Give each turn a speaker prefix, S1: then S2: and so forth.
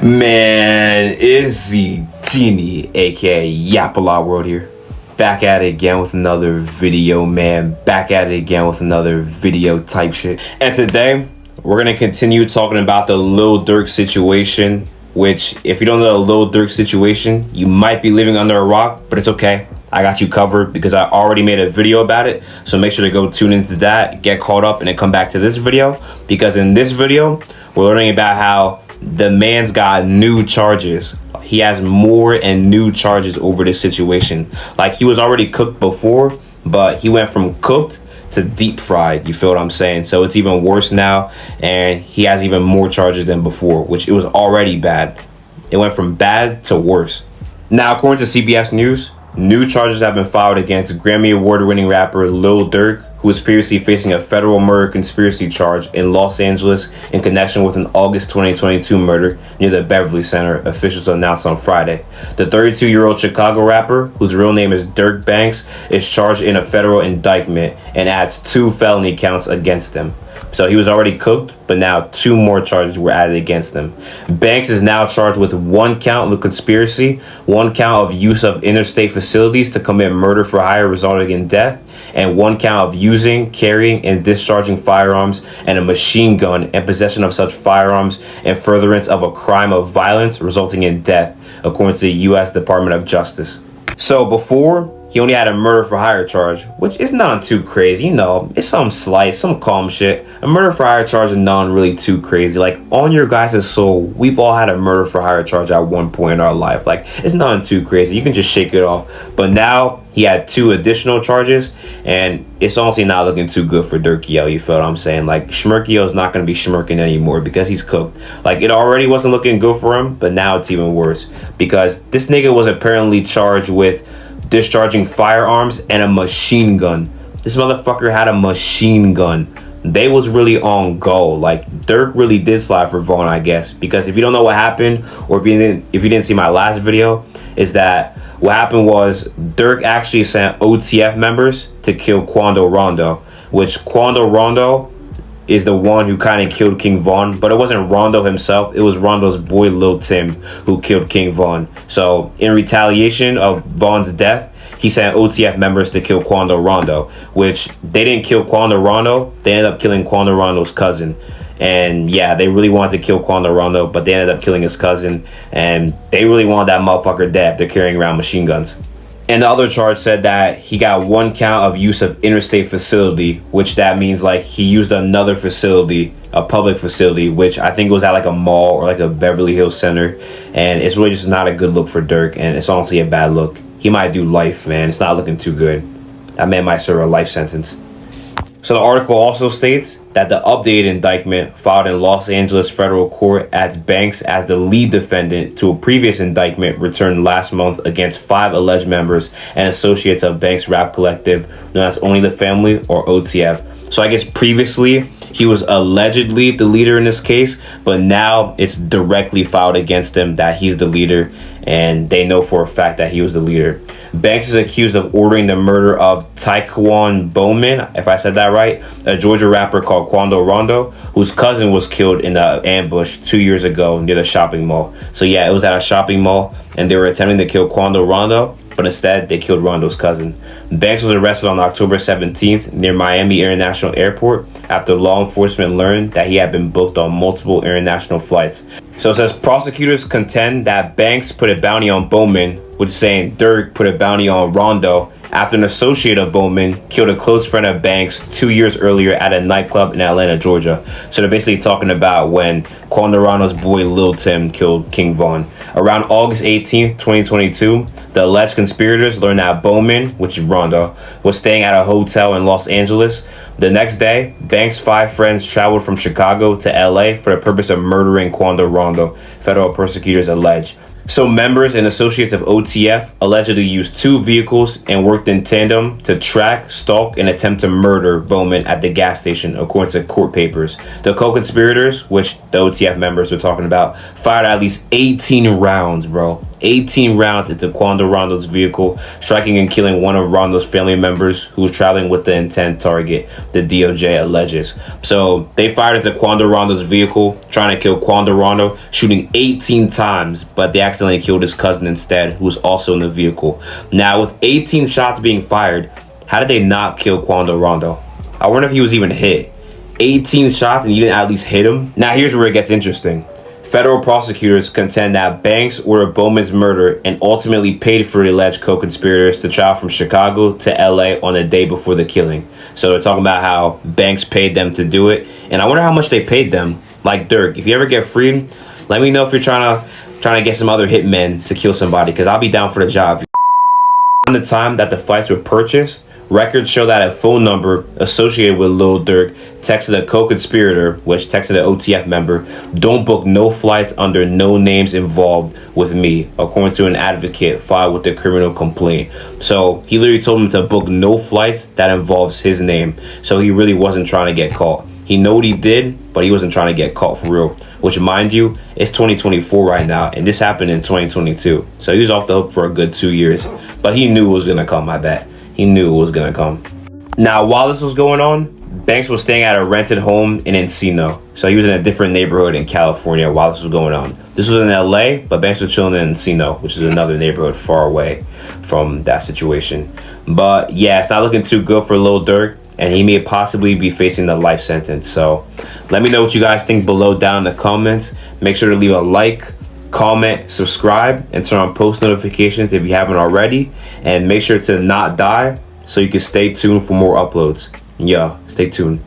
S1: Man, it's the Genie, aka Yapala World here. Back at it again with another video, man. Back at it again with another video type shit. And today, we're gonna continue talking about the Lil Durk situation. Which, if you don't know the Lil Durk situation, you might be living under a rock, but it's okay. I got you covered because I already made a video about it. So make sure to go tune into that, get caught up, and then come back to this video. Because in this video, we're learning about how the man's got new charges. He has more and new charges over this situation. Like, he was already cooked before, but he went from cooked to deep fried. You feel what I'm saying? So it's even worse now, and he has even more charges than before, which it was already bad. It went from bad to worse. Now, according to CBS News, new charges have been filed against Grammy Award-winning rapper Lil Durk, who was previously facing a federal murder conspiracy charge in Los Angeles in connection with an August 2022 murder near the Beverly Center, officials announced on Friday. The 32-year-old Chicago rapper, whose real name is Durk Banks, is charged in a federal indictment and adds 2 felony counts against him. So he was already cooked, but now 2 more charges were added against him. Banks is now charged with 1 count of conspiracy, 1 count of use of interstate facilities to commit murder for hire resulting in death, and 1 count of using, carrying, and discharging firearms and a machine gun and possession of such firearms and furtherance of a crime of violence resulting in death, according to the U.S. Department of Justice. So before, he only had a murder for hire charge, which is not too crazy, you know, it's some slight, some calm shit. A murder for hire charge is not really too crazy. Like, on your guys' soul, we've all had a murder for hire charge at one point in our life. Like, it's not too crazy, you can just shake it off. But now, he had 2 additional charges, and it's honestly not looking too good for Durkio, you feel what I'm saying? Like, Schmirkio is not going to be schmirking anymore because he's cooked. Like, it already wasn't looking good for him, but now it's even worse. Because this nigga was apparently charged with discharging firearms and a machine gun. This motherfucker had a machine gun. They was really on go. Like, Durk really did slide for Vaughn, I guess. Because if you don't know what happened, or if you didn't see my last video, is that what happened was Durk actually sent OTF members to kill Quando Rondo, which Quando Rondo is the one who kind of killed King Von, but it wasn't Rondo himself, it was Rondo's boy Lil Tim who killed King Von. So in retaliation of Von's death, he sent OTF members to kill Quando Rondo, which they didn't kill Quando Rondo, they ended up killing Quando Rondo's cousin. And yeah, they really wanted to kill Quando Rondo, but they ended up killing his cousin, and they really wanted that motherfucker dead after carrying around machine guns. And the other charge said that he got 1 count of use of interstate facility, which that means like he used another facility, a public facility, which I think was at like a mall or like a Beverly Hills center. And it's really just not a good look for Durk, and it's honestly a bad look. He might do life, man. It's not looking too good. That man might serve a life sentence. So the article also states that the updated indictment filed in Los Angeles federal court adds Banks as the lead defendant to a previous indictment returned last month against 5 alleged members and associates of Banks' rap collective known as Only the Family, or OTF. So I guess previously he was allegedly the leader in this case, but now it's directly filed against him that he's the leader, and they know for a fact that he was the leader. Banks is accused of ordering the murder of Taekwon Bowman, if I said that right, a Georgia rapper called Quando Rondo, whose cousin was killed in an ambush 2 years ago near the shopping mall. So yeah, it was at a shopping mall, and they were attempting to kill Quando Rondo, but instead they killed Rondo's cousin. Banks was arrested on October 17th near Miami International Airport after law enforcement learned that he had been booked on multiple international flights. So it says prosecutors contend that Banks put a bounty on Bowman, which is saying Durk put a bounty on Rondo after an associate of Bowman killed a close friend of Banks 2 years earlier at a nightclub in Atlanta, Georgia. So they're basically talking about when Quando Rondo's boy Lil Tim killed King Von. Around August 18th, 2022, the alleged conspirators learned that Bowman, which is Rondo, was staying at a hotel in Los Angeles. The next day, Banks' 5 friends traveled from Chicago to LA for the purpose of murdering Quando Rondo, federal prosecutors allege. So members and associates of OTF allegedly used 2 vehicles and worked in tandem to track, stalk, and attempt to murder Bowman at the gas station, according to court papers. The co-conspirators, which the OTF members were talking about, fired at least 18 rounds, bro. 18 rounds into Quando Rondo's vehicle, striking and killing one of Rondo's family members who was traveling with the intent target, the DOJ alleges. So they fired into Quando Rondo's vehicle, trying to kill Quando Rondo, shooting 18 times, but they accidentally killed his cousin instead, who was also in the vehicle. Now, with 18 shots being fired, how did they not kill Quando Rondo? I wonder if he was even hit. 18 shots and you didn't at least hit him? Now here's where it gets interesting. Federal prosecutors contend that Banks ordered Bowman's murder and ultimately paid for the alleged co-conspirators to travel from Chicago to LA on the day before the killing. So they're talking about how Banks paid them to do it. And I wonder how much they paid them. Like Durk, if you ever get freed, let me know if you're trying to get some other hitmen to kill somebody, because I'll be down for the job. On the time that the flights were purchased, records show that a phone number associated with Lil Durk texted a co-conspirator, which texted an OTF member, "Don't book no flights under no names involved with me," according to an advocate filed with the criminal complaint. So he literally told him to book no flights that involves his name. So he really wasn't trying to get caught. He knew what he did, but he wasn't trying to get caught for real. Which, mind you, it's 2024 right now, and this happened in 2022. So he was off the hook for a good 2 years. But he knew it was going to come, I bet. He knew it was going to come. Now, while this was going on, Banks was staying at a rented home in Encino. So he was in a different neighborhood in California while this was going on. This was in LA, but Banks was chilling in Encino, which is another neighborhood far away from that situation. But yeah, it's not looking too good for Lil Durk, and he may possibly be facing a life sentence. So let me know what you guys think below down in the comments. Make sure to leave a like, comment, subscribe, and turn on post notifications if you haven't already. And make sure to not die so you can stay tuned for more uploads. Yeah, stay tuned.